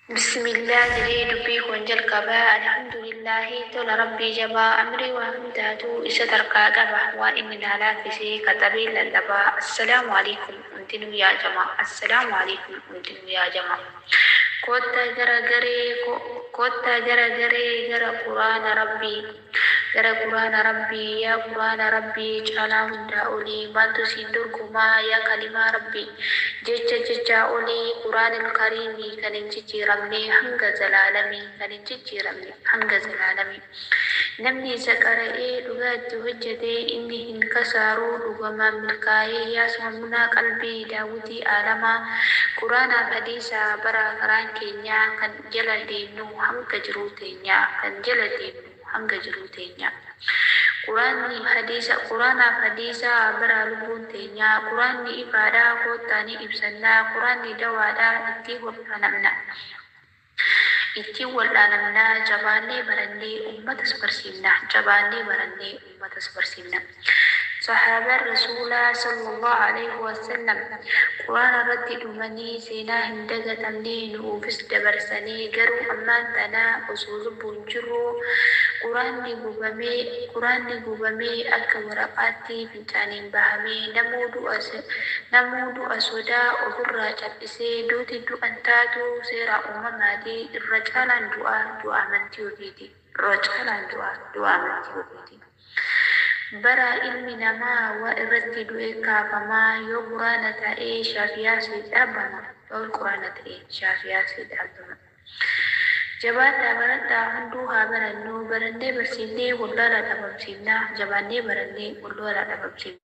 بسم الله جريد بي ونجل قبا الحمد لله تول ربي جبا أمري وهمداتو إستر قاقبا وإن لا كسي كتبي للبا السلام عليكم انتنو يا جماعة السلام عليكم انتنو يا جماعة كوتا جرى جرى قرآن ربي جرى قرآن ربي يا قرآن ربي جعلا هندا أولي بانتو سندر كما يا كلمة ربي جيجا أولي قرآن الكريم كننجي رمي هنگا زلالمي كننجي رمي هنگا زلالمي نمني سكرئي لغات هجدي إني هنكسارو لغما ملكاي يا سمنا قلبي داودي آلما قرآن حديثا برا قرآن كينيا كان جلال دينو هنگا جروتينيا كان جلال دينو هنگا جروتينيا قرآن حديثا برا لبون تينيا قرآن إفادا قوتاني إبسنا قرآن دوادا itti wal'aanamnaa jabaannee barannee ummatas barsiifna. Sahaabaan Rasuulaa sallallahu alaihi wasallam Quraana irratti dhumanii seenaa hin dagatamne nuufis dabarsanii garuu ammaan tanaa osoo lubbuun jirru Quraanni gubamee akka waraqaatti fincaaniin bahamee namuu du'a sodaa ofirraa callisee duuti du'an taatu seera uumamaatii irra caalaan du'a amantii ofiiti. Bara ilmi namaa waa irratti du'e kaafamaa yoo quraana ta'ee shaafiyaasii dhaabama. Jabaadhaa baradhaa hunduu haa barannu barannee barsiifnee wallola dhabamsiifna. Jabaannee barannee wallola dhabamsiifna.